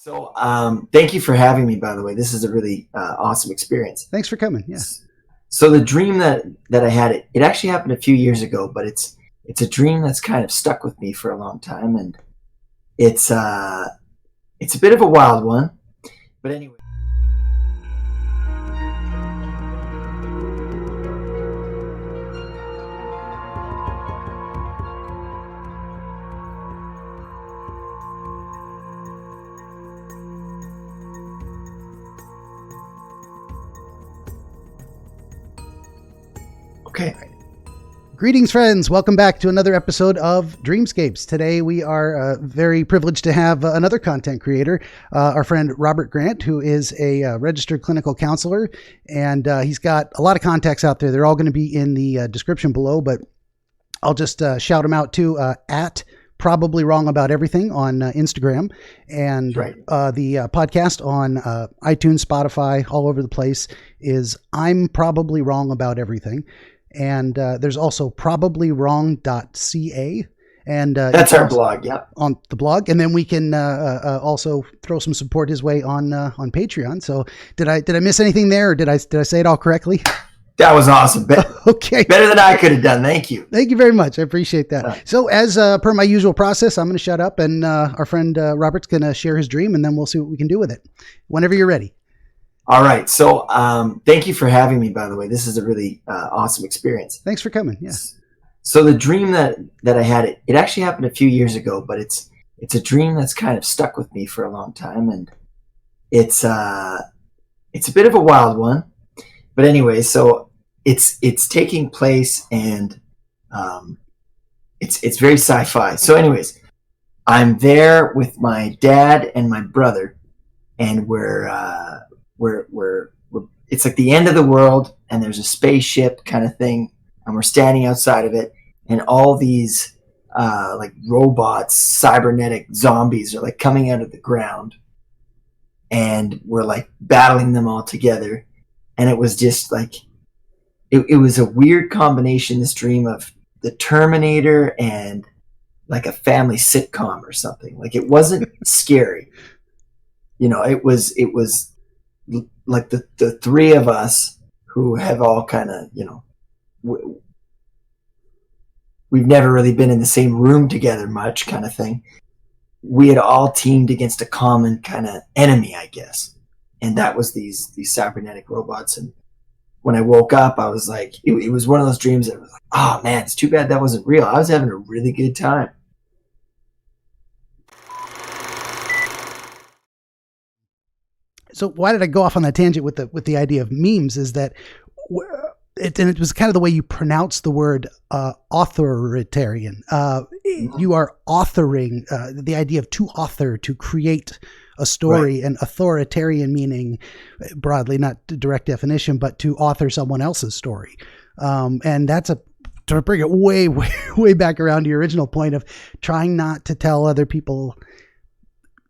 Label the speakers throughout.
Speaker 1: Thank you for having me, by the way. This is a really awesome experience.
Speaker 2: Thanks for coming. Yeah.
Speaker 1: So the dream that I had, it actually happened a few years ago, but it's a dream that's kind of stuck with me for a long time, and it's a bit of a wild one. But anyway. Okay.
Speaker 2: Greetings, friends. Welcome back to another episode of Dreamscapes. Today, we are very privileged to have another content creator, our friend Robert Grant, who is a registered clinical counselor, and he's got a lot of contacts out there. They're all going to be in the description below, but I'll just shout them out too, at Probably Wrong About Everything on Instagram, and
Speaker 1: right.
Speaker 2: The podcast on iTunes, Spotify, all over the place is I'm Probably Wrong About Everything. And there's also probablywrong.ca. And
Speaker 1: that's our blog, yeah.
Speaker 2: On the blog. And then we can also throw some support his way on Patreon. So did I miss anything there, or did I say it all correctly?
Speaker 1: That was awesome.
Speaker 2: Okay.
Speaker 1: Better than I could have done. Thank you.
Speaker 2: Thank you very much. I appreciate that. So as per my usual process, I'm going to shut up, and our friend Robert's going to share his dream, and then we'll see what we can do with it. Whenever you're ready.
Speaker 1: All right. So thank you for having me, by the way. This is a really awesome experience.
Speaker 2: Thanks for coming. Yeah.
Speaker 1: So the dream that I had, it actually happened a few years ago, but it's a dream that's kind of stuck with me for a long time, and it's a bit of a wild one. But anyway, so it's taking place, and it's very sci-fi. So anyways, I'm there with my dad and my brother, and we're it's like the end of the world, and there's a spaceship kind of thing, and we're standing outside of it, and all these like robots, cybernetic zombies are like coming out of the ground, and we're like battling them all together. And it was just like it was a weird combination, this dream, of the Terminator and like a family sitcom or something. Like, it wasn't scary, it was like the three of us who have all kind of, we've never really been in the same room together much, kind of thing. We had all teamed against a common kind of enemy, I guess. And that was these cybernetic robots. And when I woke up, I was like, it was one of those dreams that was like, oh man, it's too bad that wasn't real. I was having a really good time.
Speaker 2: So why did I go off on that tangent with the idea of memes? Is that it was kind of the way you pronounce the word authoritarian. You are authoring, the idea of to author, to create a story, right. And authoritarian meaning broadly, not the direct definition, but to author someone else's story. And that's to bring it way, way, way back around to your original point of trying not to tell other people.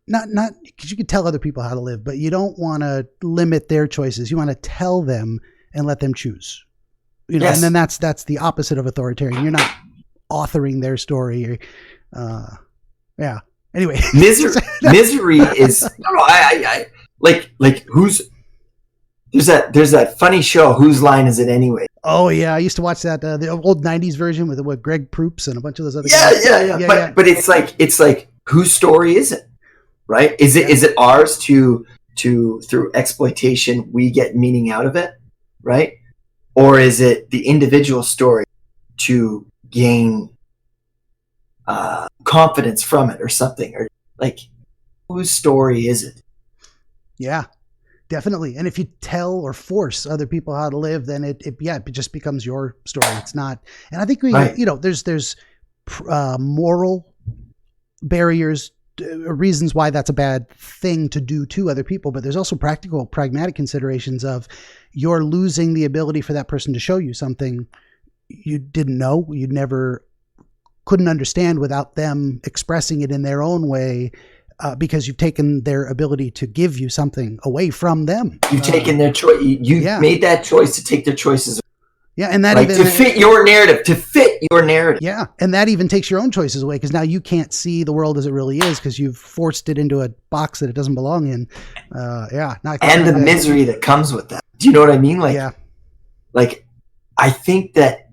Speaker 2: Not because you could tell other people how to live, but you don't want to limit their choices. You want to tell them and let them choose.
Speaker 1: Yes.
Speaker 2: And then that's the opposite of authoritarian. You're not authoring their story. Yeah. Anyway,
Speaker 1: misery is I like who's there's that funny show. Whose line is it anyway?
Speaker 2: Oh yeah, I used to watch that the old '90s version with Greg Proops and a bunch of those other guys.
Speaker 1: Yeah. But it's like whose story is it? Right? Is it ours to through exploitation we get meaning out of it, right? Or is it the individual story to gain confidence from it or something? Or like, whose story is it? Yeah,
Speaker 2: definitely. And if you tell or force other people how to live, then it just becomes your story. It's not. And I think there's moral barriers, reasons why that's a bad thing to do to other people, but there's also practical, pragmatic considerations of you're losing the ability for that person to show you something you didn't know, you never couldn't understand without them expressing it in their own way, because you've taken their ability to give you something away from them.
Speaker 1: You've taken their choice. You made that choice to take their choices.
Speaker 2: Yeah, and that
Speaker 1: like
Speaker 2: even
Speaker 1: to fit your narrative.
Speaker 2: Yeah, and that even takes your own choices away because now you can't see the world as it really is because you've forced it into a box that it doesn't belong in.
Speaker 1: And the misery that comes with that. Do you know what I mean? Like I think that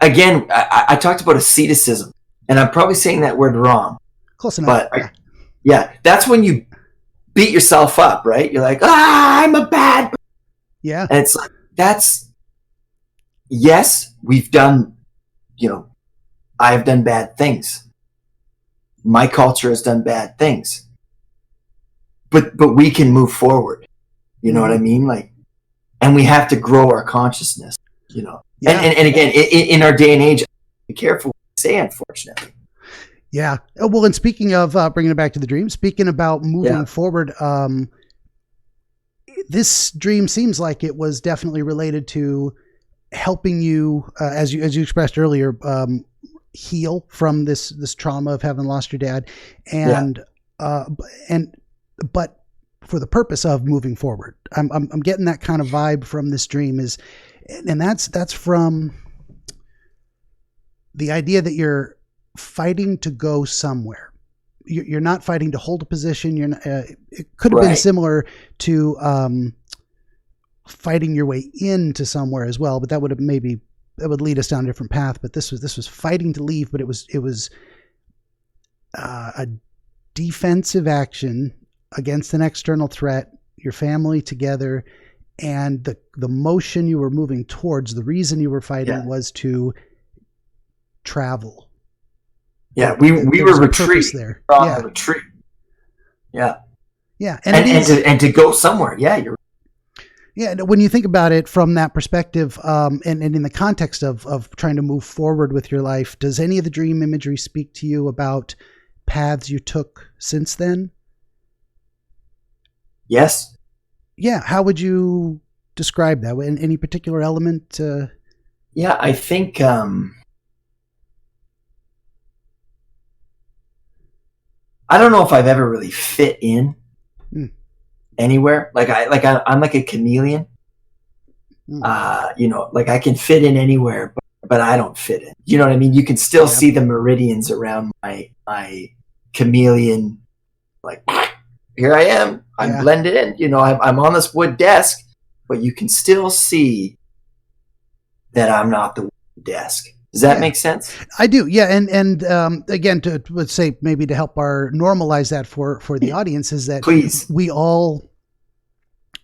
Speaker 1: again, I talked about asceticism, and I'm probably saying that word wrong.
Speaker 2: Close enough.
Speaker 1: But that's when you beat yourself up, right? You're like, I'm a bad.
Speaker 2: Yeah,
Speaker 1: and it's like yes, we've done, I have done bad things. My culture has done bad things. But we can move forward. You know what I mean? Like, and we have to grow our consciousness, Yeah. And again, in our day and age, be careful what you say, unfortunately.
Speaker 2: Yeah. Well, and speaking of bringing it back to the dream, speaking about moving forward, this dream seems like it was definitely related to helping you, as you expressed earlier, heal from this trauma of having lost your dad, but for the purpose of moving forward. I'm getting that kind of vibe from this dream and that's from the idea that you're fighting to go somewhere. You're not fighting to hold a position. It could have been similar to fighting your way into somewhere as well, but that would lead us down a different path. But this was fighting to leave, but it was a defensive action against an external threat, your family together, and the motion you were moving towards, the reason you were fighting was to travel. Yeah,
Speaker 1: we were retreat there. Retreat. Yeah.
Speaker 2: Yeah.
Speaker 1: And to go somewhere. Yeah, you're right.
Speaker 2: Yeah, when you think about it from that perspective, and in the context of trying to move forward with your life, does any of the dream imagery speak to you about paths you took since then?
Speaker 1: Yes.
Speaker 2: Yeah. How would you describe that? Any particular element?
Speaker 1: Yeah, I think I don't know if I've ever really fit in anywhere. I'm like a chameleon. Like I can fit in anywhere, but I don't fit in. You know what I mean? You can still see the meridians around my chameleon. Like, here I am. I'm blended in. I'm on this wood desk, but you can still see that I'm not the desk. Does that make sense?
Speaker 2: I do. Yeah. And again, let's say maybe to help normalize that for the audience is that we all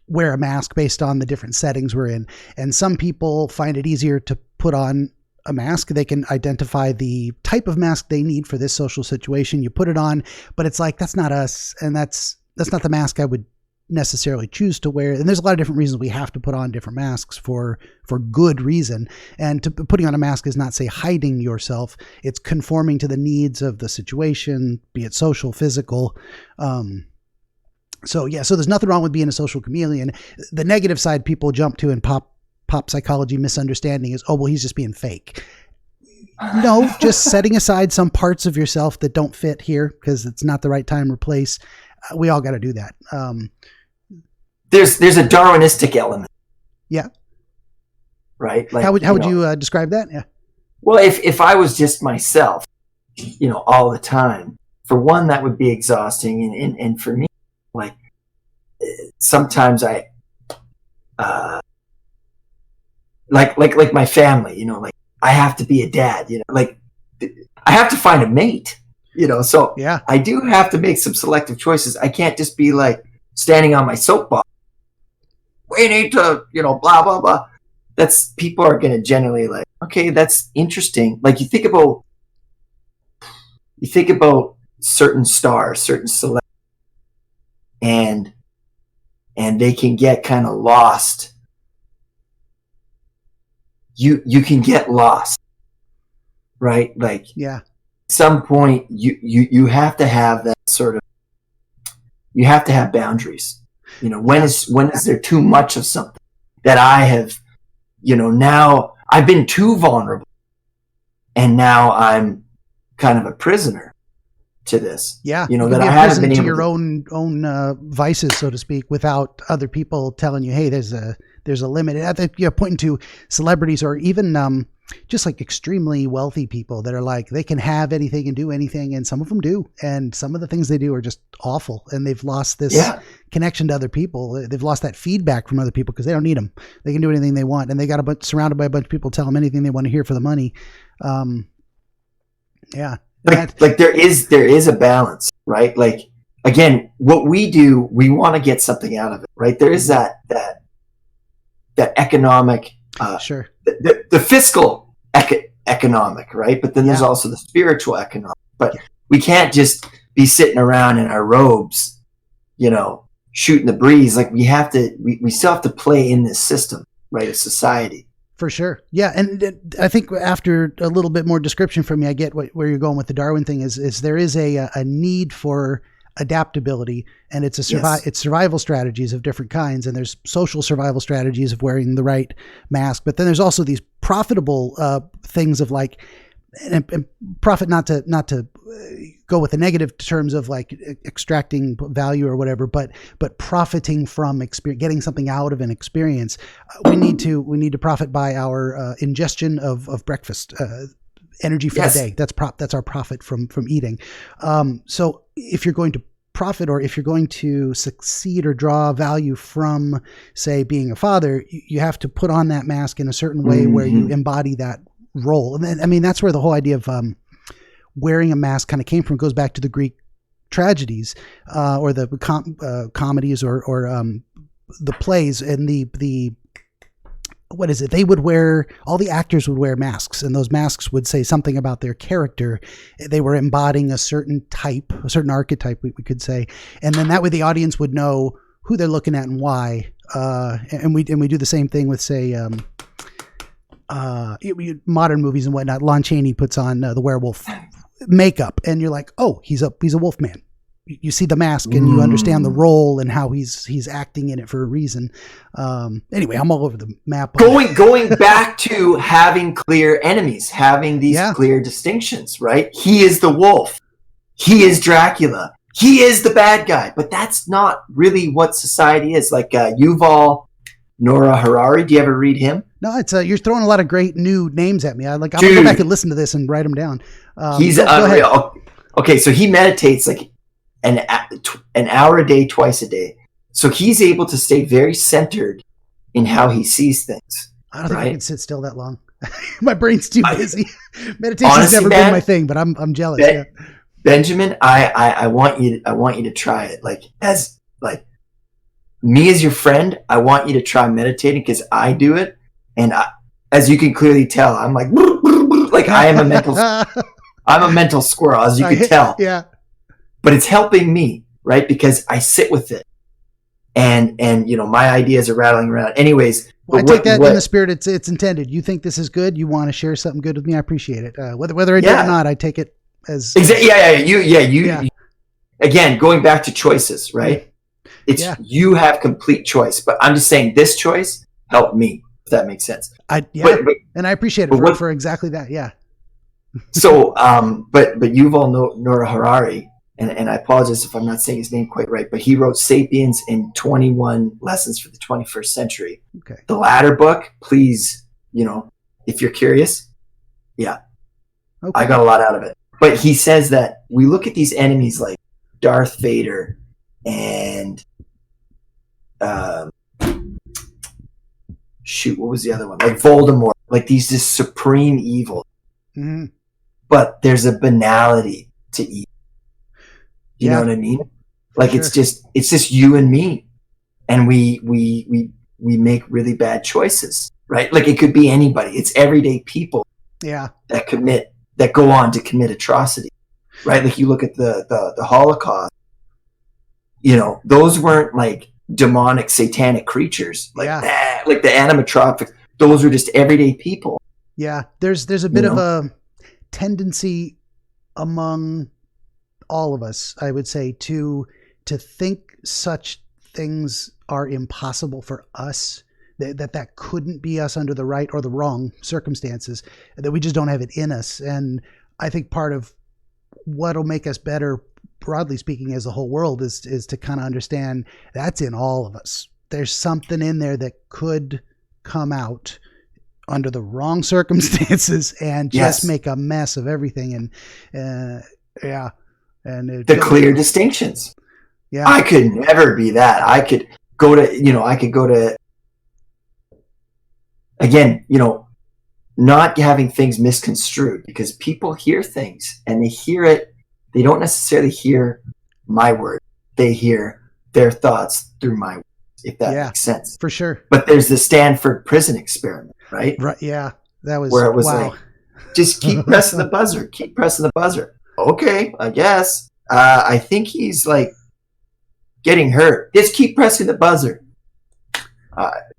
Speaker 2: wear a mask based on the different settings we're in. And some people find it easier to put on a mask. They can identify the type of mask they need for this social situation. You put it on, but it's like, that's not us. And that's not the mask I would necessarily choose to wear. And there's a lot of different reasons we have to put on different masks for good reason. And putting on a mask is not, say, hiding yourself. It's conforming to the needs of the situation, be it social, physical. So there's nothing wrong with being a social chameleon. The negative side people jump to in pop psychology misunderstanding is, oh, well, he's just being fake. No, just setting aside some parts of yourself that don't fit here because it's not the right time or place. We all got to do that.
Speaker 1: There's a Darwinistic element.
Speaker 2: Yeah.
Speaker 1: Right. Like,
Speaker 2: how would you describe that? Yeah.
Speaker 1: Well, if I was just myself, all the time, for one, that would be exhausting. And for me, like sometimes I, like my family, like I have to be a dad, like I have to find a mate, so I do have to make some selective choices. I can't just be like standing on my soapbox. We need to, blah, blah, blah. People are going to generally like, okay, that's interesting. Like you think about certain stars, certain celebrities, and they can get kind of lost. You can get lost, right? Like, at some point you have to have that sort of, you have to have boundaries. When is there too much of something that I have, now I've been too vulnerable and now I'm kind of a prisoner to this.
Speaker 2: Yeah.
Speaker 1: That I haven't been able
Speaker 2: to your own vices, so to speak, without other people telling you, hey, there's there's a limit. I think you're pointing to celebrities or even just like extremely wealthy people that are like, they can have anything and do anything. And some of them do. And some of the things they do are just awful. And they've lost this connection to other people. They've lost that feedback from other people because they don't need them. They can do anything they want. And they got surrounded by a bunch of people tell them anything they want to hear for the money.
Speaker 1: Like there is a balance, right? Like, again, what we do, we want to get something out of it, right? There is that economic,
Speaker 2: sure.
Speaker 1: The fiscal economic, right? But then there's also the spiritual economic. But we can't just be sitting around in our robes, shooting the breeze. Like we still have to play in this system, right? Of society.
Speaker 2: For sure. Yeah. And I think after a little bit more description from you, I get where you're going with the Darwin thing is there is a need for adaptability, and it's it's survival strategies of different kinds. And there's social survival strategies of wearing the right mask, but then there's also these profitable things of like, and profit, not to go with the negative terms of like extracting value or whatever, but profiting from experience, getting something out of an experience. We need to profit by our ingestion of breakfast, energy for the day. That's our profit from eating. So if you're going to profit, or if you're going to succeed or draw value from, say, being a father, you have to put on that mask in a certain way where you embody that role. And then, I mean, that's where the whole idea of wearing a mask kind of came from. It goes back to the Greek tragedies, or the comedies, or the plays, and the what is it? They would all the actors would wear masks, and those masks would say something about their character. They were embodying a certain type, a certain archetype, we could say. And then that way the audience would know who they're looking at and why. And we do the same thing with, say, modern movies and whatnot. Lon Chaney puts on the werewolf makeup, and you're like, oh, he's a wolf man. You see the mask and you understand the role and how he's acting in it for a reason. Anyway, I'm all over the map.
Speaker 1: Going back to having clear enemies, having these clear distinctions, right? He is the wolf. He is Dracula. He is the bad guy. But that's not really what society is. Like Yuval Noah Harari. Do you ever read him?
Speaker 2: No, it's you're throwing a lot of great new names at me. I'm gonna go back and listen to this and write them down.
Speaker 1: He's unreal. Okay, so he meditates like an hour a day, twice a day. So he's able to stay very centered in how he sees things.
Speaker 2: I don't think I can sit still that long. My brain's too busy. Meditation's never been my thing, but I'm jealous.
Speaker 1: Benjamin, I want you to try it. Like me as your friend, I want you to try meditating because I do it, and as you can clearly tell, I'm like I am a mental squirrel, as you can tell.
Speaker 2: Yeah.
Speaker 1: But it's helping me, right? Because I sit with it, and my ideas are rattling around. Anyways,
Speaker 2: I take that in the spirit it's intended. You think this is good? You want to share something good with me? I appreciate it. Whether I do it or not, I take it as
Speaker 1: You again, going back to choices, right? It's you have complete choice, but I'm just saying this choice helped me. If that makes sense.
Speaker 2: And I appreciate it for exactly that. Yeah.
Speaker 1: So, but Yuval Noah Harari. And I apologize if I'm not saying his name quite right, but he wrote Sapiens and 21 Lessons for the 21st Century.
Speaker 2: Okay.
Speaker 1: The latter book, please, if you're curious, I got a lot out of it. But he says that we look at these enemies like Darth Vader and what was the other one? Like Voldemort, like these just supreme evil. Mm-hmm. But there's a banality to evil. You know what I mean? Like sure. it's just you and me, and we make really bad choices, right? Like it could be anybody. It's everyday people. That go on to commit atrocity, right? Like you look at the Holocaust. Those weren't like demonic, satanic creatures, like the animatronics. Those were just everyday people.
Speaker 2: Yeah, there's a bit of a tendency among all of us, I would say, to think such things are impossible for us, that couldn't be us under the right or the wrong circumstances, that we just don't have it in us. And I think part of what'll make us better, broadly speaking, as a whole world is to kind of understand that's in all of us. there's something in there that could come out under the wrong circumstances and just make a mess of everything. And and
Speaker 1: the clear distinctions.
Speaker 2: Yeah,
Speaker 1: I could never be that. I could go to again, not having things misconstrued, because people hear things and they hear it. They don't necessarily hear my word. They hear their thoughts through my words, if that makes sense.
Speaker 2: For sure.
Speaker 1: But there's the Stanford prison experiment, right?
Speaker 2: Right. Yeah. That was
Speaker 1: where it was
Speaker 2: wow.
Speaker 1: like, just keep pressing the buzzer. Keep pressing the buzzer. Okay, I guess. I think he's like getting hurt. Just keep pressing the buzzer.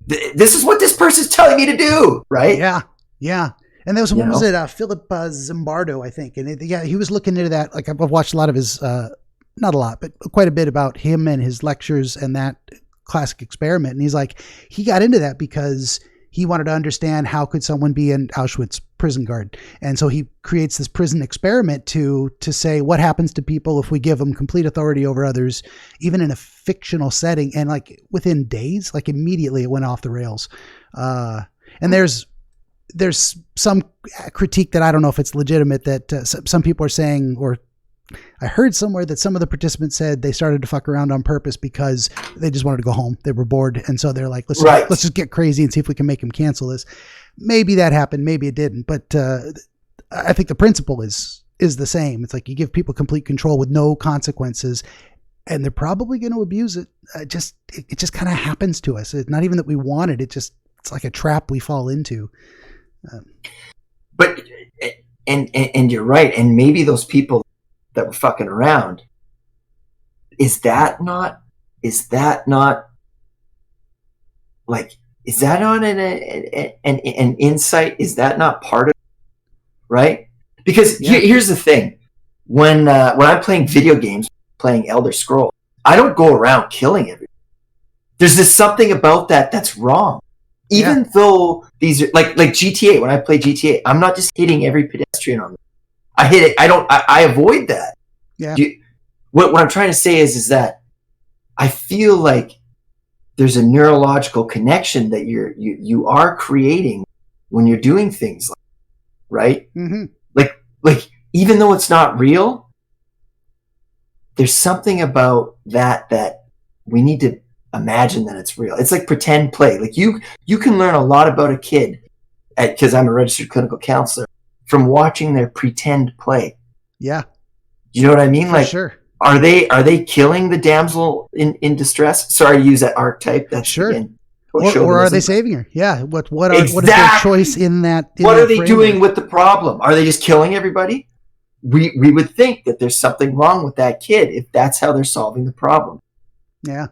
Speaker 1: This is what this person's telling me to do, right?
Speaker 2: Yeah. Yeah. And there was, what was it? Philip Zimbardo, I think. And he was looking into that. Like, I've watched a lot of his, not a lot, but quite a bit about him and his lectures and that classic experiment. And he's like, he got into that because he wanted to understand how could someone be an Auschwitz prison guard. And so he creates this prison experiment to say what happens to people if we give them complete authority over others, even in a fictional setting. And like within days, like immediately it went off the rails. And there's some critique that I don't know if it's legitimate, that some people are saying, or I heard somewhere that some of the participants said they started to fuck around on purpose because they just wanted to go home. They were bored. And so they're like, let's just get crazy and see if we can make them cancel this. Maybe that happened. Maybe it didn't. But I think the principle is the same. It's like you give people complete control with no consequences, and they're probably going to abuse it. It just kind of happens to us. It's not even that we want it. It's like a trap we fall into.
Speaker 1: But and you're right. And maybe those people that were fucking around, is that not like, is that not an insight? Is that not part of it? Right? Because here's the thing. When I'm playing video games, playing Elder Scrolls, I don't go around killing everybody. There's just something about that's wrong. Even though these are like GTA, when I play GTA, I'm not just hitting every pedestrian on them. I hit it. I avoid that.
Speaker 2: Yeah.
Speaker 1: What I'm trying to say is that I feel like there's a neurological connection that you are creating when you're doing things like, right?
Speaker 2: Mm-hmm.
Speaker 1: Like even though it's not real, there's something about that we need to imagine that it's real. It's like pretend play. Like you can learn a lot about a kid, because I'm a registered clinical counselor, from watching their pretend play.
Speaker 2: Yeah.
Speaker 1: You know what I mean?
Speaker 2: For
Speaker 1: like,
Speaker 2: sure.
Speaker 1: Are they killing the damsel in distress? Sorry to use that archetype. That's
Speaker 2: sure.
Speaker 1: Again,
Speaker 2: or are they saving her? Yeah. What is their choice in that?
Speaker 1: What are they doing with the problem? Are they just killing everybody? We would think that there's something wrong with that kid if that's how they're solving the problem.
Speaker 2: Yeah.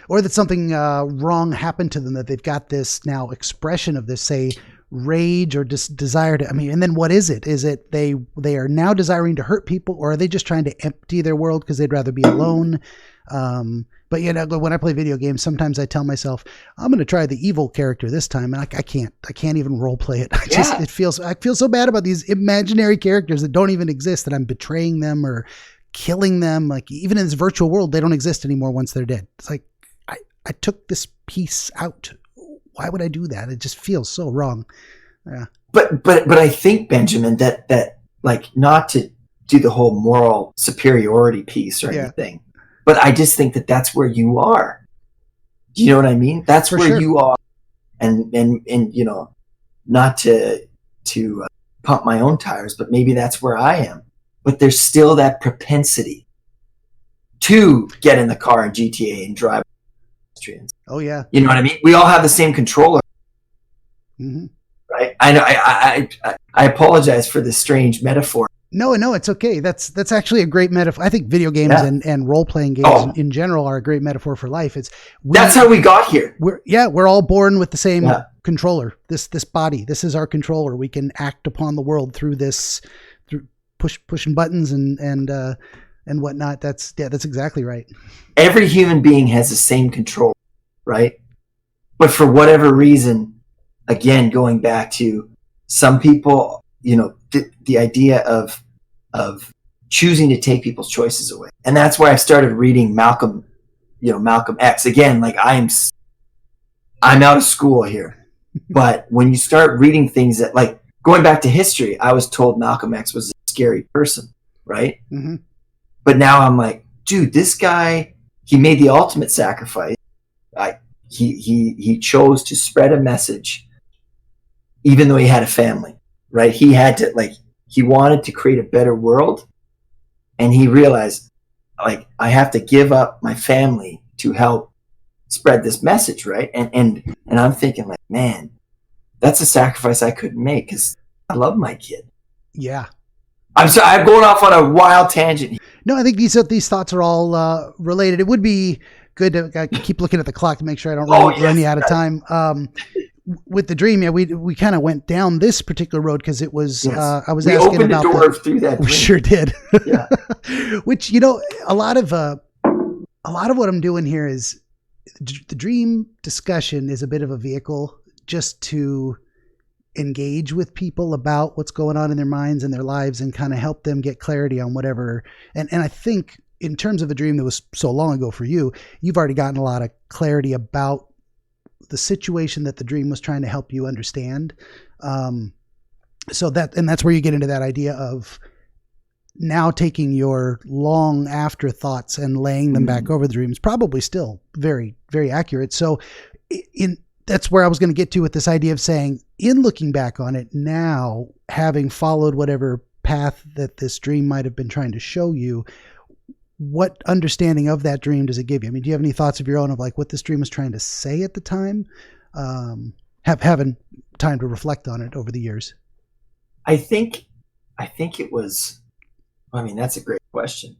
Speaker 2: Or that something wrong happened to them, that they've got this now expression of this, say, rage or desire to, and then what is it? Is it they are now desiring to hurt people, or are they just trying to empty their world because they'd rather be alone? But when I play video games, sometimes I tell myself, I'm going to try the evil character this time. And I can't even role play it. I feel so bad about these imaginary characters that don't even exist, that I'm betraying them or killing them. Like, even in this virtual world, they don't exist anymore once they're dead. It's like, I took this piece out. Why would I do that? It just feels so wrong. Yeah. But
Speaker 1: I think, Benjamin, that like, not to do the whole moral superiority piece or anything, but I just think that that's where you are. Do you know what I mean? That's where you are. And not to pump my own tires, but maybe that's where I am. But there's still that propensity to get in the car in GTA and drive.
Speaker 2: Oh yeah.
Speaker 1: You know what I mean? We all have the same controller.
Speaker 2: Mm-hmm.
Speaker 1: Right? I know. I apologize for this strange metaphor.
Speaker 2: No, it's okay. That's actually a great metaphor. I think video games and role-playing games in general are a great metaphor for life. That's
Speaker 1: how we got here.
Speaker 2: We're all born with the same controller. This body. This is our controller. We can act upon the world through pushing buttons and whatnot. That's exactly right.
Speaker 1: Every human being has the same control, right? But for whatever reason, again, going back to some people, the idea of choosing to take people's choices away. And that's why I started reading Malcolm X. Again, like, I'm out of school here. But when you start reading things that, like, going back to history, I was told Malcolm X was a scary person, right?
Speaker 2: Mm-hmm.
Speaker 1: But now I'm like, dude, this guy, he made the ultimate sacrifice. He chose to spread a message, even though he had a family, right? He had to, like, he wanted to create a better world, and he realized, like, I have to give up my family to help spread this message, right? And I'm thinking, like, man, that's a sacrifice I couldn't make because I love my kid.
Speaker 2: Yeah.
Speaker 1: I'm sorry, I'm going off on a wild tangent.
Speaker 2: No, I think these thoughts are all related. It would be good to keep looking at the clock to make sure I don't run you out of time. With the dream, yeah, we kind of went down this particular road because it was I was asking about
Speaker 1: the door through that.
Speaker 2: We sure did.
Speaker 1: Yeah.
Speaker 2: Which, you know, a lot of what I'm doing here is the dream discussion is a bit of a vehicle just to engage with people about what's going on in their minds and their lives and kind of help them get clarity on whatever. And I think in terms of a dream that was so long ago for you, you've already gotten a lot of clarity about the situation that the dream was trying to help you understand. So that's where you get into that idea of now taking your long afterthoughts and laying them back over the dreams, probably still very, very accurate. So that's where I was going to get to with this idea of saying, in looking back on it now, having followed whatever path that this dream might have been trying to show you, what understanding of that dream does it give you? I mean, do you have any thoughts of your own of like what this dream was trying to say at the time? Having time to reflect on it over the years.
Speaker 1: I think it was, I mean, that's a great question.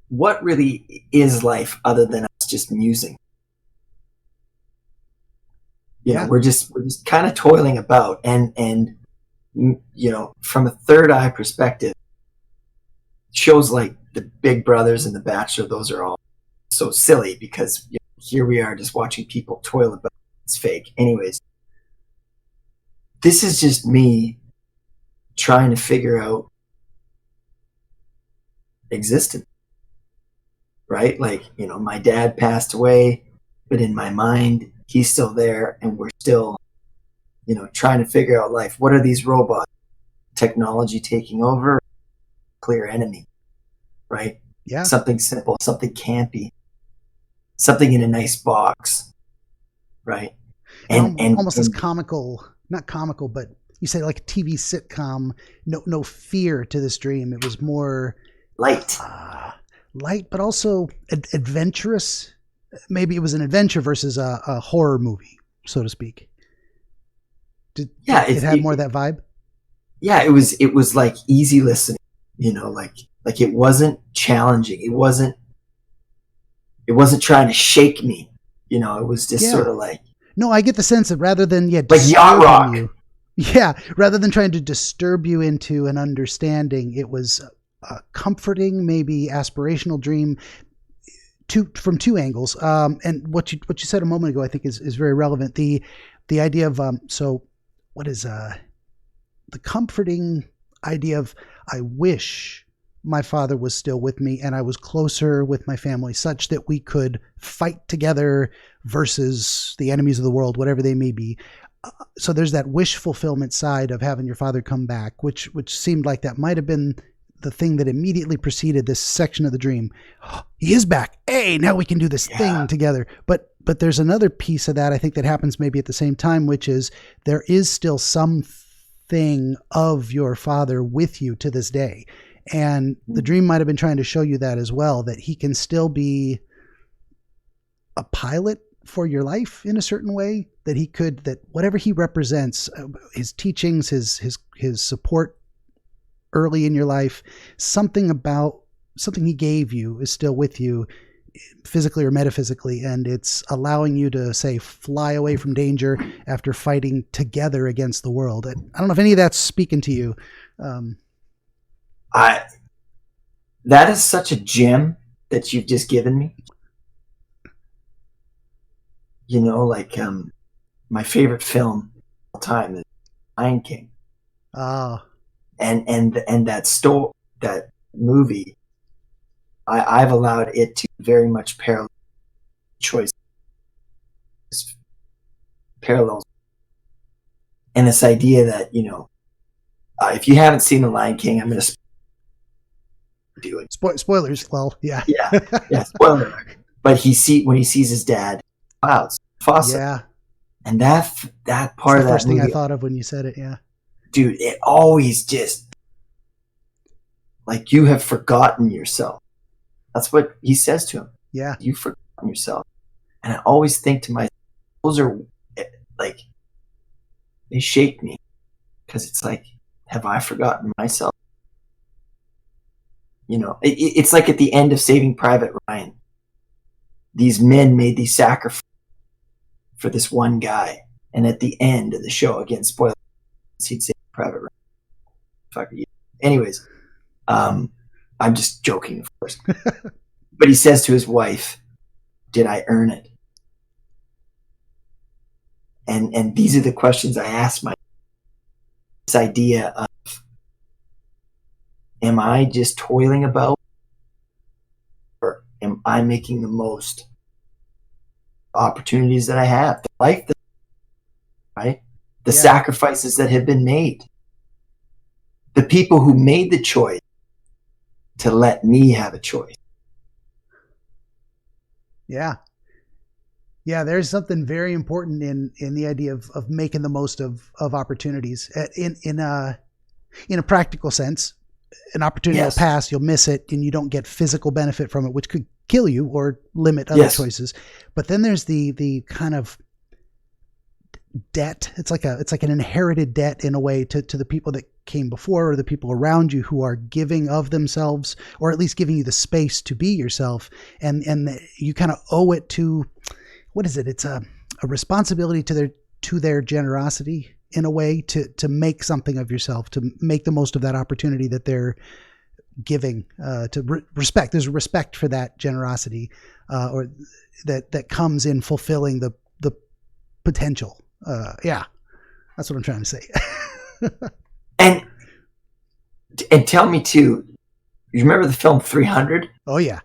Speaker 1: What really is life other than us just musing? You know, we're just kind of toiling about, and you know, from a third eye perspective, shows like The Big Brothers and The Bachelor, those are all so silly because, you know, here we are just watching people toil about. It's fake. Anyways, this is just me trying to figure out existence, right? Like, you know, my dad passed away, but in my mind, he's still there, and we're still, you know, trying to figure out life. What are these robots? Technology taking over? Clear enemy, right?
Speaker 2: Yeah.
Speaker 1: Something simple, something campy, something in a nice box, right?
Speaker 2: And almost as comical, not comical, but you say like a TV sitcom. No fear to this dream. It was more
Speaker 1: light,
Speaker 2: but also adventurous. Maybe it was an adventure versus a horror movie, so to speak. Did it have more of that vibe?
Speaker 1: Yeah, it was like easy listening, you know, like it wasn't challenging. It wasn't trying to shake me, you know, it was just sort of like.
Speaker 2: No, I get the sense that rather than
Speaker 1: like yacht rock.
Speaker 2: Rather than trying to disturb you into an understanding, it was a comforting, maybe aspirational dream. From two angles, and what you said a moment ago, I think is very relevant. The idea of so what is the comforting idea of I wish my father was still with me and I was closer with my family, such that we could fight together versus the enemies of the world, whatever they may be. So there's that wish fulfillment side of having your father come back, which seemed like that might have been the thing that immediately preceded this section of the dream. Oh, he is back. Hey, now we can do this thing together. But there's another piece of that, I think, that happens maybe at the same time, which is there is still something of your father with you to this day. And the dream might have been trying to show you that as well, that he can still be a pilot for your life in a certain way, that whatever he represents, his teachings, his support early in your life, something he gave you is still with you physically or metaphysically, and it's allowing you to, say, fly away from danger after fighting together against the world. I don't know if any of that's speaking to you.
Speaker 1: That is such a gem that you've just given me. You know, like my favorite film of all time is Lion King. And that movie, I've allowed it to very much parallel choice. parallels. And this idea that, if you haven't seen The Lion King, I'm going to do it.
Speaker 2: Spoilers. Well, yeah.
Speaker 1: Yeah, spoiler. But when he sees his dad, clouds, faucet.
Speaker 2: Yeah.
Speaker 1: And that part of that
Speaker 2: first thing
Speaker 1: movie,
Speaker 2: I thought of when you said it, yeah.
Speaker 1: Dude, it always just, like, you have forgotten yourself. That's what he says to him.
Speaker 2: Yeah.
Speaker 1: You've forgotten yourself. And I always think to myself, those are, like, they shake me. Because it's like, have I forgotten myself? It's like at the end of Saving Private Ryan. These men made these sacrifices for this one guy. And at the end of the show, again, spoiler, he'd say Private Ryan. Fuck you. Anyways, I'm just joking, of course. But he says to his wife, did I earn it? And these are the questions I ask myself. This idea of, am I just toiling about, or am I making the most opportunities that I have, the life that, right? The sacrifices that have been made, the people who made the choice to let me have a choice.
Speaker 2: Yeah. Yeah, there's something very important in the idea of making the most of opportunities. In a practical sense, an opportunity will pass, you'll miss it, and you don't get physical benefit from it, which could kill you or limit other choices. But then there's the kind of debt. It's like an inherited debt in a way to the people that came before, or the people around you who are giving of themselves, or at least giving you the space to be yourself. And you kind of owe it to, what is it? It's a responsibility to their generosity in a way, to make something of yourself, to make the most of that opportunity that they're giving, to respect. There's a respect for that generosity, or that comes in fulfilling the potential. That's what I'm trying to say.
Speaker 1: And tell me too, you remember the film 300?
Speaker 2: Oh yeah.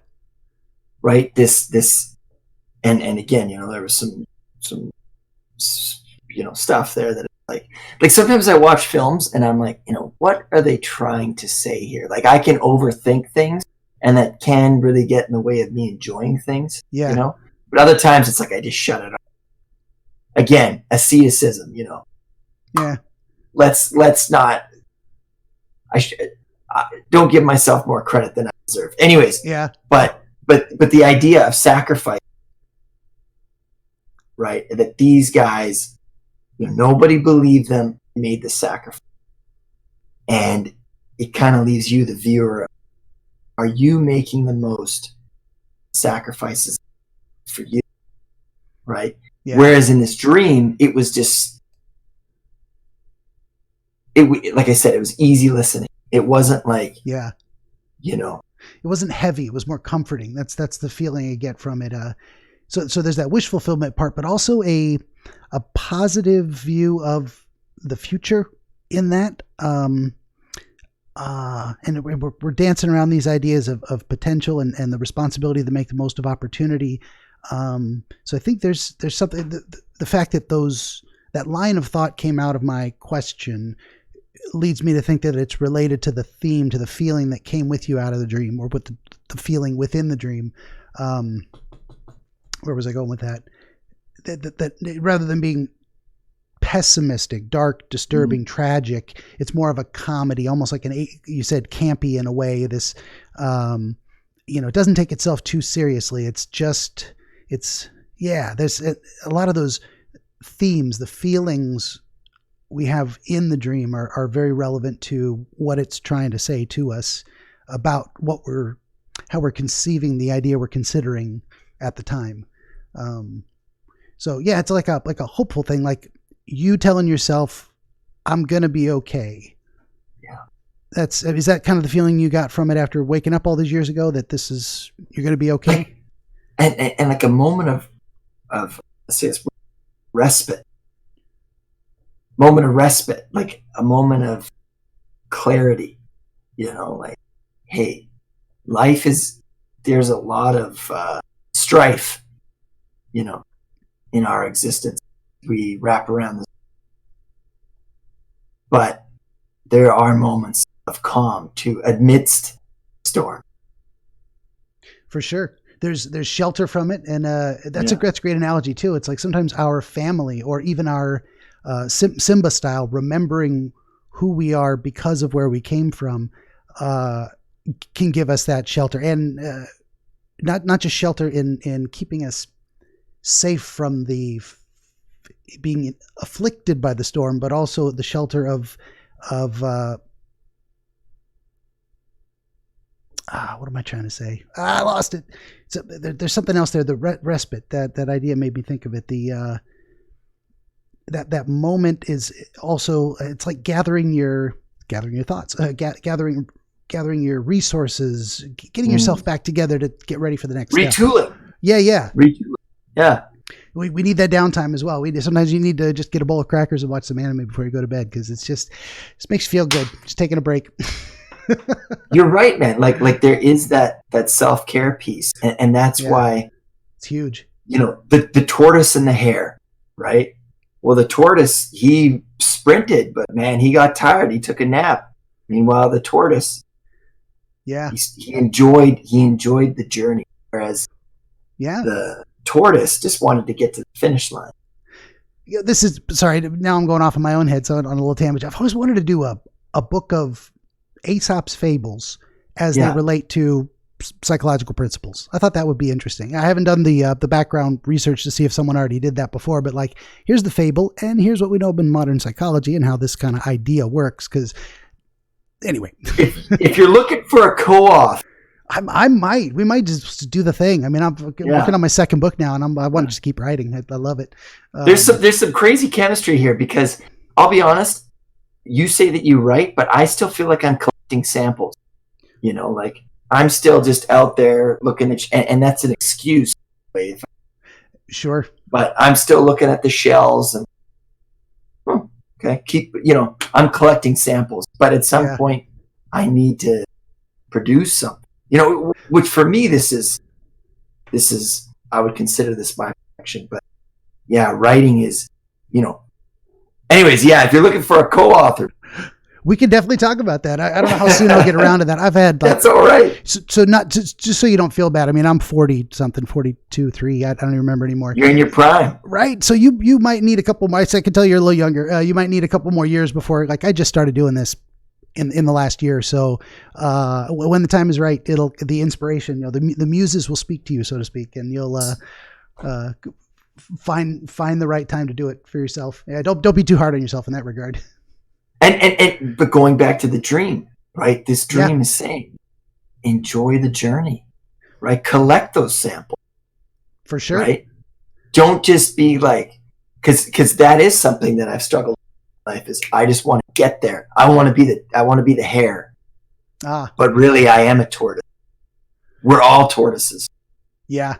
Speaker 1: Right? This, and again, there was some stuff there that like sometimes I watch films and I'm like, what are they trying to say here? Like, I can overthink things, and that can really get in the way of me enjoying things.
Speaker 2: Yeah.
Speaker 1: But other times it's like I just shut it off. Again, asceticism.
Speaker 2: Yeah.
Speaker 1: Let's not. I don't give myself more credit than I deserve. Anyways.
Speaker 2: Yeah.
Speaker 1: But the idea of sacrifice, right? That these guys, nobody believed them, made the sacrifice, and it kind of leaves you, the viewer. Are you making the most sacrifices for you? Right. Yeah. Whereas in this dream, it was just, like I said, it was easy listening. It wasn't like, it
Speaker 2: wasn't heavy. It was more comforting. That's the feeling I get from it. So there's that wish fulfillment part, but also a positive view of the future in that. And we're dancing around these ideas of potential and the responsibility to make the most of opportunity. So I think there's something, the fact that that line of thought came out of my question leads me to think that it's related to the theme, to the feeling that came with you out of the dream, or with the feeling within the dream. Where was I going with that? That rather than being pessimistic, dark, disturbing, tragic, it's more of a comedy, almost like you said, campy in a way. This, it doesn't take itself too seriously. There's a lot of those themes, the feelings we have in the dream are very relevant to what it's trying to say to us about how we're conceiving the idea we're considering at the time. It's like a hopeful thing, like you telling yourself, I'm going to be okay. Yeah. Is that kind of the feeling you got from it after waking up all these years ago, that you're going to be okay?
Speaker 1: And like a moment of let's say it's respite, like a moment of clarity, like, hey, there's a lot of strife, in our existence. we wrap around this. But there are moments of calm too amidst storm.
Speaker 2: For sure. There's shelter from it, and that's a great analogy too. It's like sometimes our family, or even our Simba style, remembering who we are because of where we came from, can give us that shelter, and not just shelter in keeping us safe from the being afflicted by the storm, but also the shelter of what am I trying to say? I lost it. So there's something else there. The respite. That idea made me think of it. The that moment is also, it's like gathering your thoughts, gathering your resources, getting yourself back together to get ready for the next step.
Speaker 1: Retooling.
Speaker 2: Yeah.
Speaker 1: Retooling. Yeah.
Speaker 2: We need that downtime as well. Sometimes you need to just get a bowl of crackers and watch some anime before you go to bed, because it makes you feel good. Just taking a break.
Speaker 1: You're right, man. Like there is that self-care piece, and that's why
Speaker 2: it's huge.
Speaker 1: The tortoise and the hare, right? Well, the tortoise, he sprinted, but man, he got tired. He took a nap. Meanwhile, the tortoise, he enjoyed the journey, whereas the tortoise just wanted to get to the finish line.
Speaker 2: This is, sorry, now I'm going off in my own head, so on a little tangent. I've always wanted to do a book of Aesop's fables as they relate to psychological principles. I thought that would be interesting. I haven't done the background research to see if someone already did that before, but like, here's the fable, and here's what we know in modern psychology and how this kind of idea works. Because anyway,
Speaker 1: if you're looking for a co-author,
Speaker 2: we might just do the thing. I'm working on my second book now, and I want to just keep writing. I love it.
Speaker 1: There's some crazy chemistry here, because I'll be honest, you say that you write, but I still feel like I'm collecting samples. Like I'm still just out there looking at, and that's an excuse.
Speaker 2: Sure.
Speaker 1: But I'm still looking at the shells and I'm collecting samples, but at some point I need to produce something. Which for me, this is I would consider this my passion, but writing is, anyways, if you're looking for a co-author,
Speaker 2: we can definitely talk about that. I don't know how soon I'll get around to that. I've had
Speaker 1: that's all right.
Speaker 2: So not just so you don't feel bad. I'm 40 something, 42, 3. I don't even remember anymore.
Speaker 1: You're in your prime,
Speaker 2: right? So you might need a couple more. I can tell you're a little younger. You might need a couple more years before. Like, I just started doing this in the last year or so. When the time is right, the inspiration, the muses will speak to you, so to speak, and you'll find the right time to do it for yourself. Don't be too hard on yourself in that regard.
Speaker 1: But going back to the dream, right? This dream is saying, enjoy the journey, right? Collect those samples. For sure. Right? Don't just be like, because that is something that I've struggled with in life, is I just want to get there. I want to be the hare. But really I am a tortoise. We're all tortoises.
Speaker 2: Yeah.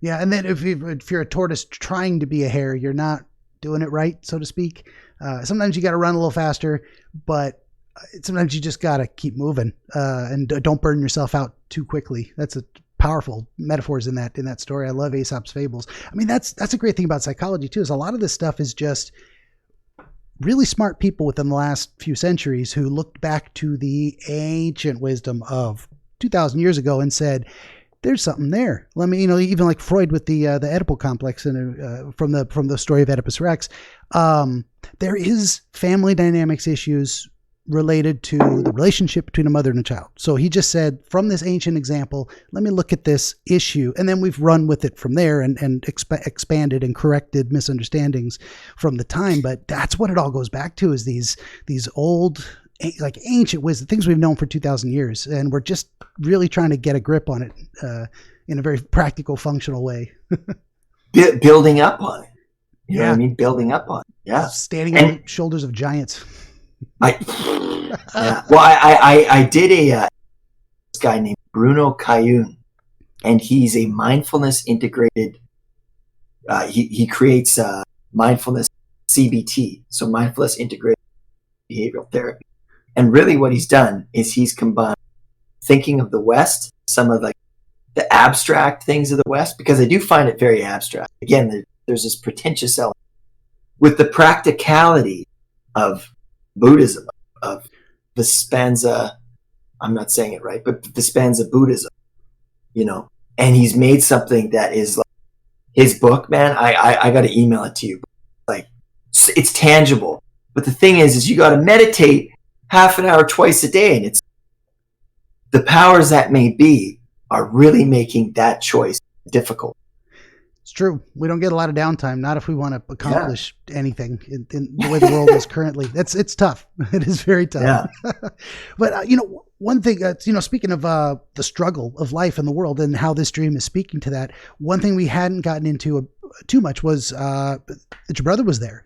Speaker 2: Yeah. And then if you're a tortoise trying to be a hare, you're not doing it right, so to speak. Sometimes you got to run a little faster, but sometimes you just got to keep moving, and don't burn yourself out too quickly. That's a powerful metaphors in that story. I love Aesop's fables. That's a great thing about psychology too, is a lot of this stuff is just really smart people within the last few centuries who looked back to the ancient wisdom of 2,000 years ago and said, there's something there. Even like Freud with the Oedipal complex and from the story of Oedipus Rex, there is family dynamics issues related to the relationship between a mother and a child. So he just said, from this ancient example, let me look at this issue, and then we've run with it from there and expanded and corrected misunderstandings from the time. But that's what it all goes back to, is these old, like ancient wisdom, things we've known for 2,000 years, and we're just really trying to get a grip on it in a very practical, functional way.
Speaker 1: Building up on it. You know what I mean? Building up on it. Yeah.
Speaker 2: Standing on the shoulders of giants.
Speaker 1: I did this guy named Bruno Cayun, and he's a mindfulness integrated. He creates mindfulness CBT, so mindfulness integrated behavioral therapy. And really, what he's done is he's combined thinking of the West, some of like the abstract things of the West, because I do find it very abstract. Again, there's this pretentious element, with the practicality of Buddhism, of Vispanza, I'm not saying it right, but Vispanza Buddhism, you know, and he's made something that is like his book, man. I got to email it to you. Like, it's tangible. But the thing is you got to meditate half an hour twice a day, and it's the powers that may be are really making that choice difficult.
Speaker 2: It's true. We don't get a lot of downtime, not if we want to accomplish anything in the way the world is currently. It's tough. It is very tough. Yeah. But, one thing, speaking of the struggle of life in the world and how this dream is speaking to that, one thing we hadn't gotten into too much was that your brother was there,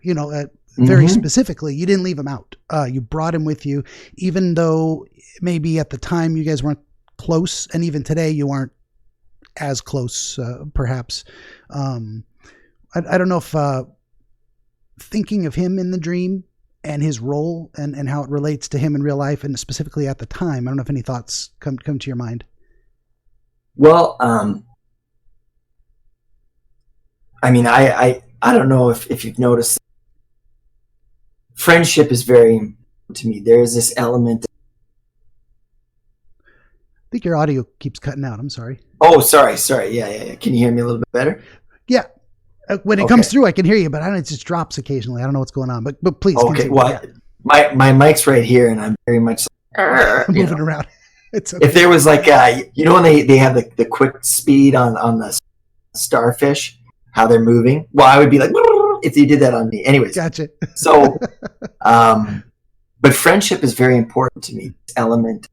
Speaker 2: very specifically. You didn't leave him out. You brought him with you, even though maybe at the time you guys weren't close, and even today you aren't as close, perhaps. I don't know if thinking of him in the dream and his role and how it relates to him in real life, and specifically at the time, I don't know if any thoughts come to your mind.
Speaker 1: Well, I mean, I don't know if you've noticed, friendship is very important to me. There is this element.
Speaker 2: I think your audio keeps cutting out. I'm sorry.
Speaker 1: Oh, sorry. Yeah. Can you hear me a little bit better?
Speaker 2: Yeah. When it comes through, I can hear you, but it just drops occasionally. I don't know what's going on, but please.
Speaker 1: Okay. Well, my mic's right here, and I'm very much
Speaker 2: moving around. It's okay.
Speaker 1: If there was like, when they have the quick speed on the starfish, how they're moving. Well, I would be like, if you did that on me. Anyways.
Speaker 2: Gotcha.
Speaker 1: So, but friendship is very important to me. This element.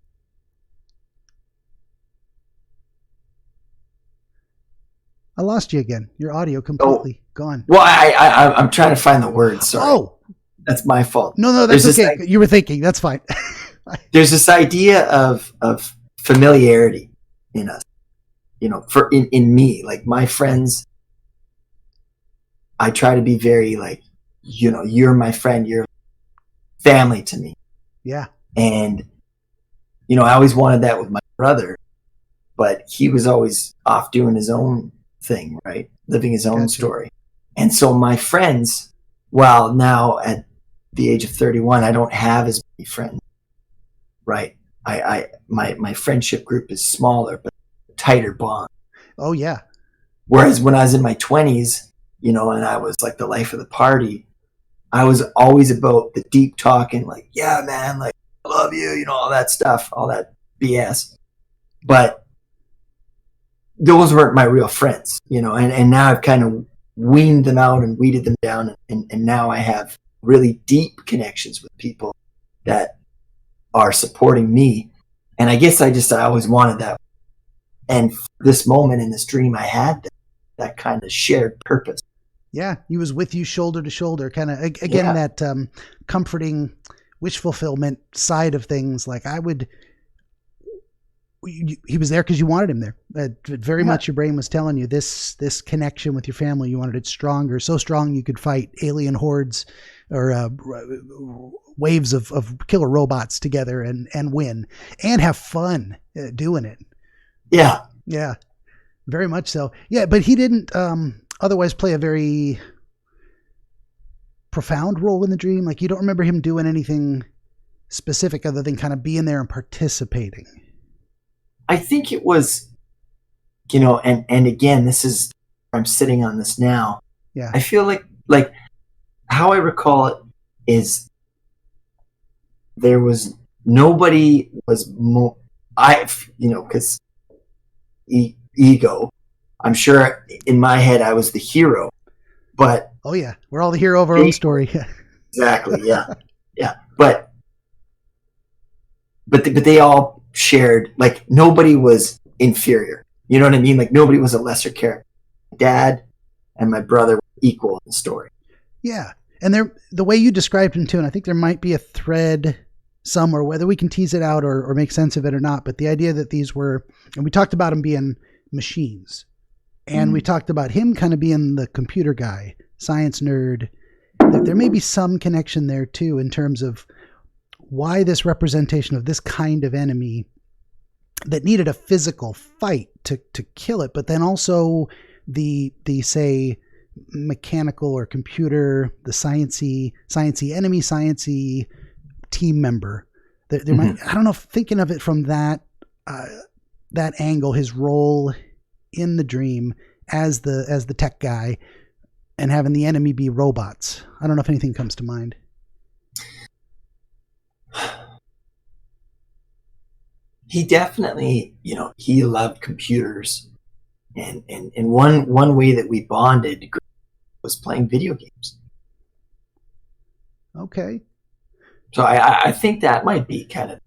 Speaker 2: I lost you again. Your audio completely gone.
Speaker 1: Well, I'm trying to find the words. Sorry. Oh, that's my fault.
Speaker 2: No, that's okay. You were thinking. That's fine.
Speaker 1: There's this idea of familiarity in us. In me, like my friends, I try to be very like, you're my friend. You're family to me.
Speaker 2: Yeah.
Speaker 1: And I always wanted that with my brother, but he was always off doing his own thing, right? Living his own story. And so my friends, well, now at the age of 31, I don't have as many friends, right? My friendship group is smaller, but tighter bond.
Speaker 2: Oh yeah.
Speaker 1: Whereas when I was in my 20s, and I was like the life of the party, I was always about the deep talking, like, yeah, man, like, I love you, all that stuff, all that BS. But those weren't my real friends, and now I've kind of weaned them out and weeded them down. And now I have really deep connections with people that are supporting me. And I guess I always wanted that. And this moment in this dream, I had that kind of shared purpose.
Speaker 2: Yeah. He was with you shoulder to shoulder, kind of, again, that comforting wish fulfillment side of things. Like he was there because you wanted him there. Very much your brain was telling you this connection with your family, you wanted it stronger, so strong you could fight alien hordes or waves of killer robots together and win and have fun doing it.
Speaker 1: Yeah.
Speaker 2: Yeah, very much so. Yeah, but he didn't otherwise play a very profound role in the dream. Like, you don't remember him doing anything specific other than kind of being there and participating.
Speaker 1: I think it was, and again, this is, I'm sitting on this now.
Speaker 2: Yeah.
Speaker 1: I feel like how I recall it is there was nobody was more, because ego, I'm sure in my head I was the hero, but.
Speaker 2: Oh yeah. We're all the hero of our own story.
Speaker 1: Exactly. Yeah. Yeah. But they all shared, like, nobody was inferior. You know what I mean? Like, nobody was a lesser character. Dad and my brother were equal in the story.
Speaker 2: Yeah. And the way you described him too, and I think there might be a thread somewhere, whether we can tease it out or make sense of it or not, but the idea that these were, and we talked about them being machines, and we talked about him kind of being the computer guy, science nerd. There may be some connection there too, in terms of why this representation of this kind of enemy that needed a physical fight to kill it, but then also the say mechanical or computer, the sciencey enemy, sciencey team member. There might, I don't know, thinking of it from that angle, his role in the dream as the tech guy, and having the enemy be robots. I don't know if anything comes to mind.
Speaker 1: He definitely, he loved computers, and one way that we bonded was playing video games.
Speaker 2: Okay.
Speaker 1: So I think that might be kind of,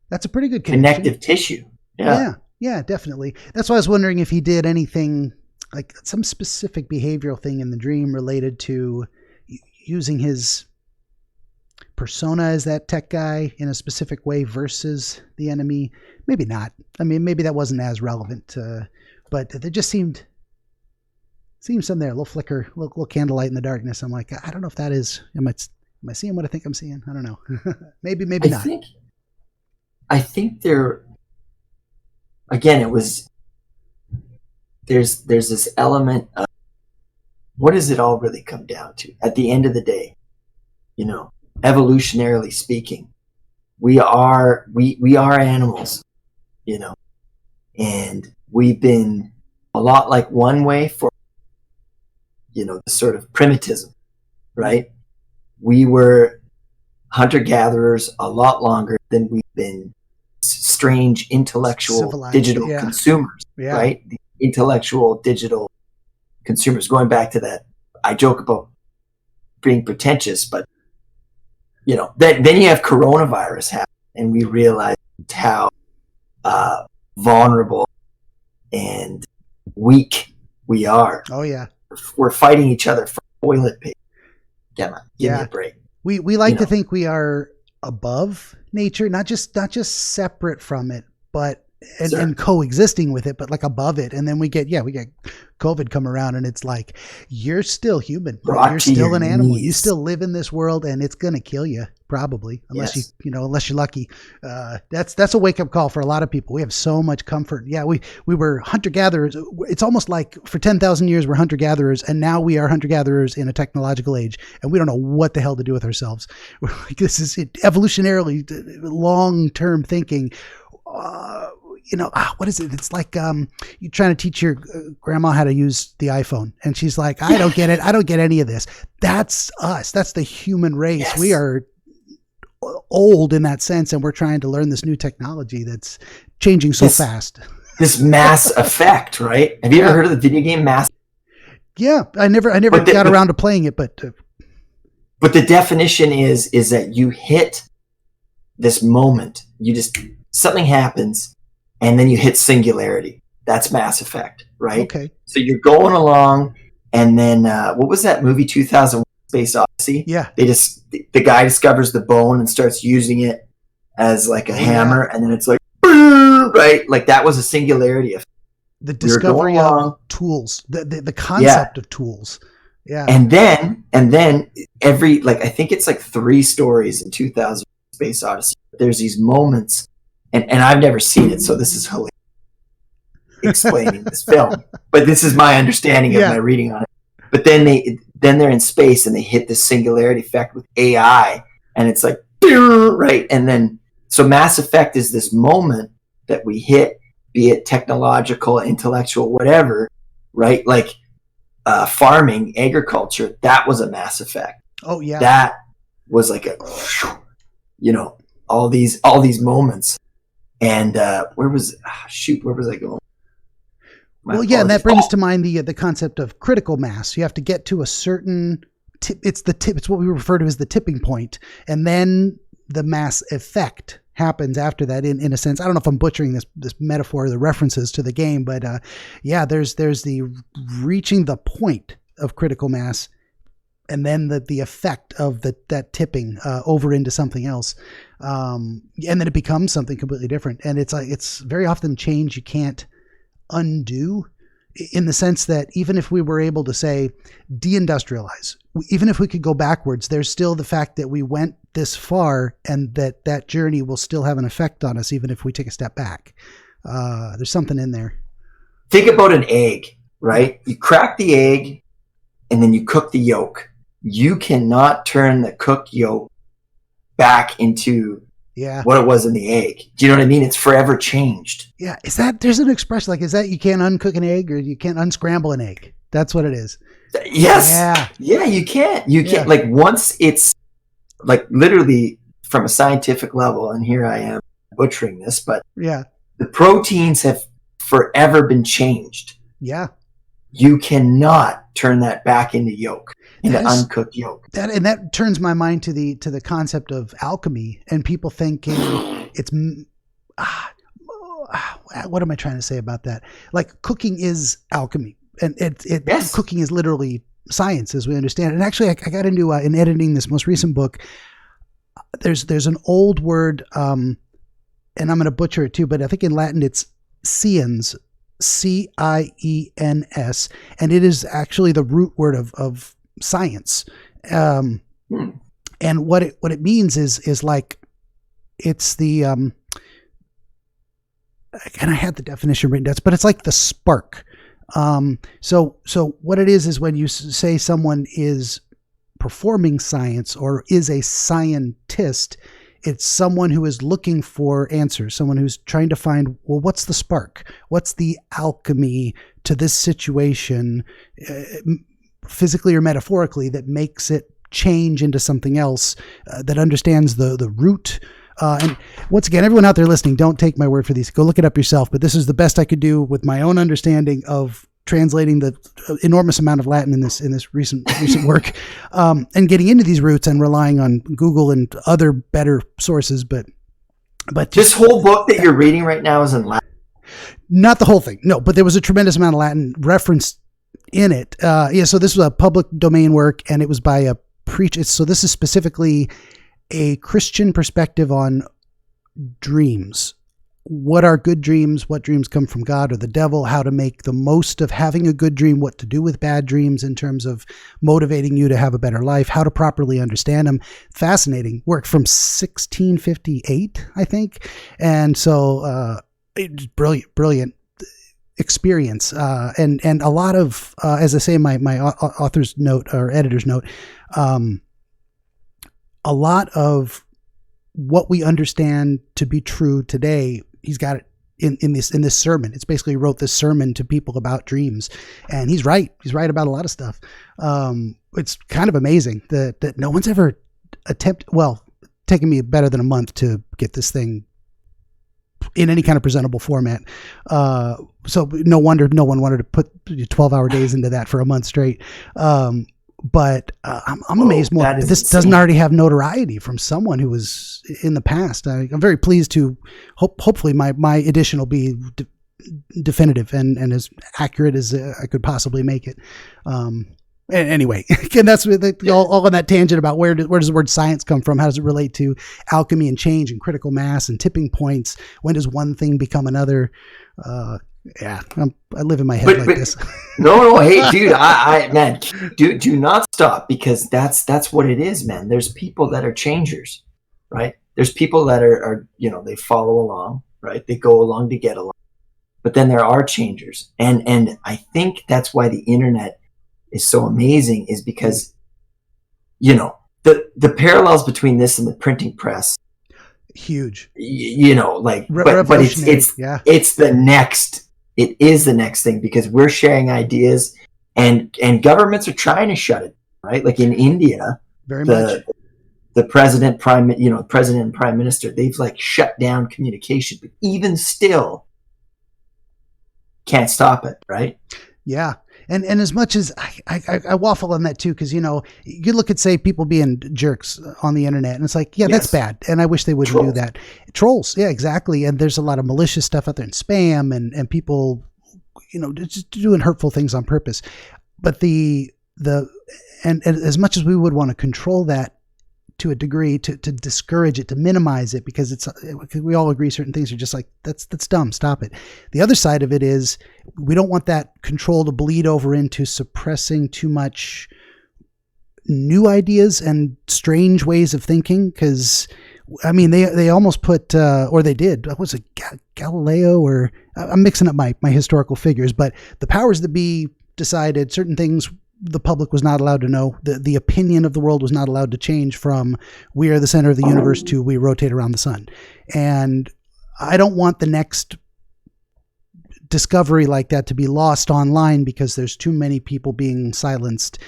Speaker 2: that's a pretty good
Speaker 1: connective tissue.
Speaker 2: Yeah, definitely. That's why I was wondering if he did anything, like some specific behavioral thing in the dream related to using his persona as that tech guy in a specific way versus the enemy. Maybe not. I mean, maybe that wasn't as relevant, but there just seemed some there, a little flicker, little candlelight in the darkness. I'm like, I don't know if that is, am I seeing what I think I'm seeing? I don't know. maybe not.
Speaker 1: I think there, again, it was, there's this element of, what does it all really come down to? At the end of the day, evolutionarily speaking, we are animals, and we've been a lot like one way for, the sort of primitivism, right? We were hunter-gatherers a lot longer than we've been strange intellectual
Speaker 2: civilized,
Speaker 1: digital consumers, right? The intellectual digital consumers. Going back to that, I joke about being pretentious, but then you have coronavirus happen, and we realize how vulnerable and weak we are.
Speaker 2: Oh yeah,
Speaker 1: we're fighting each other for toilet paper. Give me a break.
Speaker 2: We like to think we are above nature, not just separate from it, but and coexisting with it, but like above it. And then we get COVID come around, and it's like, you're still human. You're still an animal. You still live in this world, and it's going to kill you probably, unless unless you're lucky. That's a wake up call for a lot of people. We have so much comfort. Yeah. We were hunter gatherers. It's almost like for 10,000 years, we're hunter gatherers, and now we are hunter gatherers in a technological age, and we don't know what the hell to do with ourselves. We're like, this is evolutionarily long-term thinking. What is it? It's like you're trying to teach your grandma how to use the iPhone, and she's like, I don't get it. I don't get any of this. That's us. That's the human race. Yes. We are old in that sense, and we're trying to learn this new technology that's changing so fast.
Speaker 1: This Mass Effect, right? Have you ever heard of the video game Mass?
Speaker 2: Yeah, I never got around to playing it, but
Speaker 1: the definition is that you hit this moment. Something happens, and then you hit singularity. That's Mass Effect, right?
Speaker 2: Okay.
Speaker 1: So you're going along, and then what was that movie, 2001: Space Odyssey?
Speaker 2: Yeah.
Speaker 1: The guy discovers the bone and starts using it as like a hammer, and then it's like, right? Like that was a singularity effect.
Speaker 2: The discovery of tools, the concept of tools. Yeah.
Speaker 1: And then every, like, I think it's like 3 stories in 2000 Space Odyssey. There's these moments, and I've never seen it, so this is hilarious explaining this film. But this is my understanding of my reading on it. But then they're in space, and they hit this singularity effect with AI, and it's like, right? And then, so Mass Effect is this moment that we hit, be it technological, intellectual, whatever, right? Like farming, agriculture, that was a Mass Effect.
Speaker 2: Oh yeah.
Speaker 1: That was like a, all these moments. And where was I going?
Speaker 2: And that brings to mind the concept of critical mass. You have to get to a certain it's what we refer to as the tipping point, and then the mass effect happens after that. In a sense, I don't know if I'm butchering this metaphor, the references to the game, but there's the reaching the point of critical mass, and then the effect of that tipping over into something else, and then it becomes something completely different. And it's very often change you can't undo, in the sense that even if we were able to say deindustrialize, even if we could go backwards, there's still the fact that we went this far, and that journey will still have an effect on us even if we take a step back. There's something in there.
Speaker 1: Think about an egg, right? You crack the egg, and then you cook the yolk. You cannot turn the cooked yolk back into what it was in the egg. Do you know what I mean? It's forever changed.
Speaker 2: Yeah. There's an expression like, is that you can't uncook an egg or you can't unscramble an egg? That's what it is.
Speaker 1: Yes. Yeah, you can't. You can't. Like, once it's, like, literally from a scientific level, and here I am butchering this, but the proteins have forever been changed.
Speaker 2: Yeah.
Speaker 1: You cannot turn that back into yolk, into uncooked yolk.
Speaker 2: That turns my mind to the concept of alchemy, and people thinking it's what am I trying to say about that? Like, cooking is alchemy, and cooking is literally science as we understand it. And actually, I got into in editing this most recent book. There's an old word, and I'm going to butcher it too, but I think in Latin it's ciens, C-I-E-N-S, and it is actually the root word of science. And what it means is like, it's the and I had the definition written down, but it's like the spark. So what it is when you say someone is performing science or is a scientist, it's someone who is looking for answers, someone who's trying to find, well, what's the spark? What's the alchemy to this situation, physically or metaphorically, that makes it change into something else, that understands the root. And once again, everyone out there listening, don't take my word for these. Go look it up yourself. But this is the best I could do with my own understanding of translating the enormous amount of Latin in this recent work, and getting into these roots and relying on Google and other better sources. But
Speaker 1: this whole book that you're reading right now is in Latin.
Speaker 2: Not the whole thing, no. But there was a tremendous amount of Latin referenced in it. So this was a public domain work, and it was by a preacher. So this is specifically a Christian perspective on dreams. What are good dreams? What dreams come from God or the devil? How to make the most of having a good dream? What to do with bad dreams in terms of motivating you to have a better life? How to properly understand them? Fascinating work from 1658, I think. And so it's brilliant experience. And a lot of, as I say in my author's note or editor's note, a lot of what we understand to be true today, he's got it in this sermon. It's basically, he wrote this sermon to people about dreams, and he's right. He's right about a lot of stuff. It's kind of amazing that no one's ever taken me better than a month to get this thing in any kind of presentable format. So no wonder no one wanted to put 12-hour days into that for a month straight. But I'm amazed more. This doesn't already have notoriety from someone who was in the past. I'm very pleased to hopefully my edition will be definitive and as accurate as I could possibly make it. Anyway, and that's all on that tangent about where does the word science come from? How does it relate to alchemy and change and critical mass and tipping points? When does one thing become another? I live in my head like this.
Speaker 1: No, hey, dude, man, do not stop, because that's what it is, man. There's people that are changers, right? There's people that are they follow along, right? They go along to get along, but then there are changers, and I think that's why the internet is so amazing, is because the parallels between this and the printing press, huge, but it's the next. It is the next thing, because we're sharing ideas, and governments are trying to shut it, right? Like in India, the president, president and prime minister, they've like shut down communication, but even still can't stop it, right?
Speaker 2: Yeah. And as much as I waffle on that too, because you look at, say, people being jerks on the internet, and it's like, that's bad, and I wish they wouldn't do that. Trolls, yeah, exactly. And there's a lot of malicious stuff out there, and spam, and people, just doing hurtful things on purpose. But and as much as we would want to control that to a degree, to discourage it, to minimize it, because we all agree certain things are just like, that's dumb, stop it. The other side of it is, we don't want that control to bleed over into suppressing too much new ideas and strange ways of thinking, because they almost put, or they did, what was it, Galileo, or I'm mixing up my historical figures, but the powers that be decided certain things the public was not allowed to know. The opinion of the world was not allowed to change from we are the center of the universe to we rotate around the sun. And I don't want the next discovery like that to be lost online because there's too many people being silenced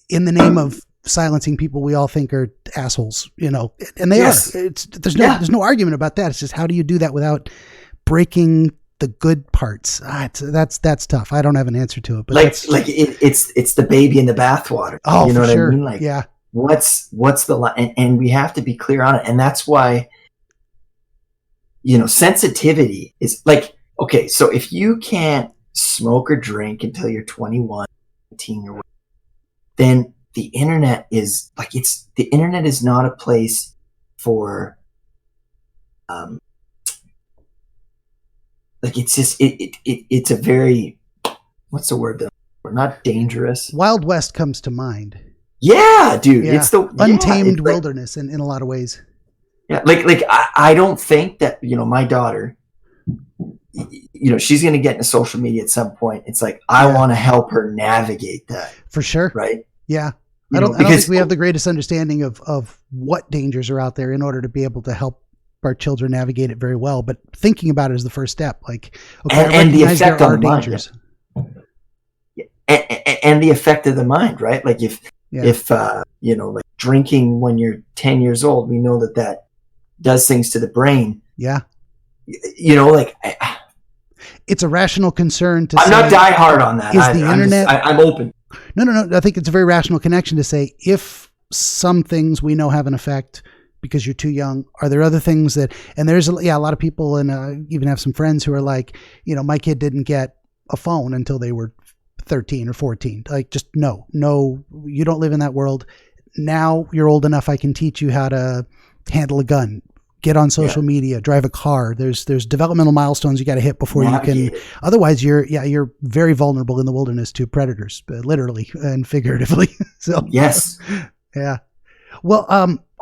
Speaker 2: in the name of silencing people we all think are assholes, you know, and they are. There's no argument about that. It's just, how do you do that without breaking the good parts? That's tough. I don't have an answer to it, but
Speaker 1: it's the baby in the bathwater.
Speaker 2: Oh,
Speaker 1: you know what
Speaker 2: sure.
Speaker 1: I mean? Like,
Speaker 2: yeah.
Speaker 1: What's the line? And we have to be clear on it. And that's why, you know, sensitivity is like, okay, so if you can't smoke or drink until you're 21, 18 or whatever, then the internet is like, the internet is not a place for, like, it's just, it's a very, what's the word that we're not dangerous.
Speaker 2: Wild West comes to mind.
Speaker 1: Yeah, dude.
Speaker 2: Yeah.
Speaker 1: It's the
Speaker 2: untamed wilderness in a lot of ways.
Speaker 1: Yeah. Like I don't think that, you know, my daughter, you know, she's going to get into social media at some point. It's like, I want to help her navigate that.
Speaker 2: For sure.
Speaker 1: Right.
Speaker 2: Yeah. I don't think we have the greatest understanding of what dangers are out there in order to be able to help our children navigate it very well. But thinking about it is the first step. Like, okay,
Speaker 1: and the effect on the
Speaker 2: dangers.
Speaker 1: Mind. And the effect of the mind, right? Like if you know, like drinking when you're 10 years old, we know that does things to the brain.
Speaker 2: Yeah.
Speaker 1: You know, like
Speaker 2: it's a rational concern to
Speaker 1: I'm not die hard on that.
Speaker 2: Is the internet?
Speaker 1: I'm open.
Speaker 2: No. I think it's a very rational connection to say, if some things we know have an effect because you're too young, are there other things that, and there's a lot of people, and even have some friends who are like, you know, my kid didn't get a phone until they were 13 or 14. Like, just no, you don't live in that world. Now you're old enough. I can teach you how to handle a gun, get on social media, drive a car. There's developmental milestones you got to hit before you can. Otherwise, you're very vulnerable in the wilderness to predators, literally and figuratively. So
Speaker 1: yes,
Speaker 2: yeah. Well,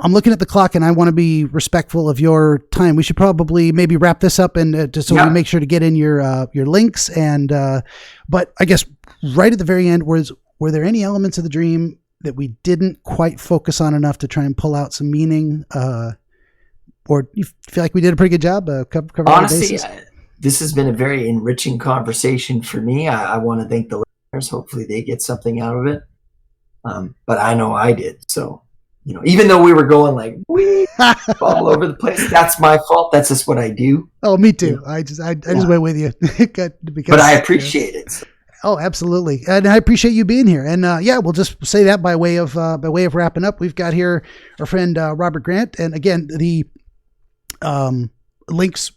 Speaker 2: I'm looking at the clock, and I want to be respectful of your time. We should probably maybe wrap this up, and just so we make sure to get in your links. And but I guess right at the very end, were there any elements of the dream that we didn't quite focus on enough to try and pull out some meaning? Or you feel like we did a pretty good job covering
Speaker 1: honestly, this has been a very enriching conversation for me. I want to thank the listeners. Hopefully they get something out of it. But I know I did. So, you know, even though we were going like all over the place, that's my fault. That's just what I do.
Speaker 2: Oh, me too.
Speaker 1: You know?
Speaker 2: I just went with you.
Speaker 1: But I appreciate it.
Speaker 2: Oh, absolutely. And I appreciate you being here. And we'll just say that by way of wrapping up. We've got here our friend Robert Grant. And again, the links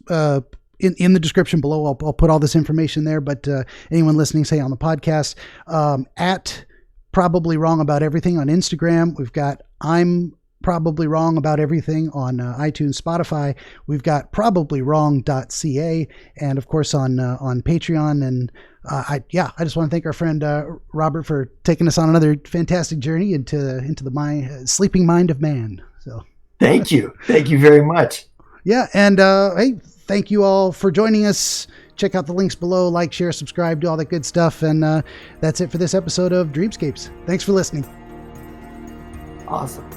Speaker 2: in the description below. I'll put all this information there. But anyone listening, say on the podcast, at Probably Wrong About Everything on Instagram. We've got I'm Probably Wrong About Everything on iTunes, Spotify. We've got probablywrong.ca, and of course on Patreon. And I just want to thank our friend Robert for taking us on another fantastic journey into the sleeping mind of man. So thank you very much. Yeah, and hey, thank you all for joining us. Check out the links below. Like, share, subscribe, do all that good stuff. And that's it for this episode of Dreamscapes. Thanks for listening.
Speaker 1: Awesome.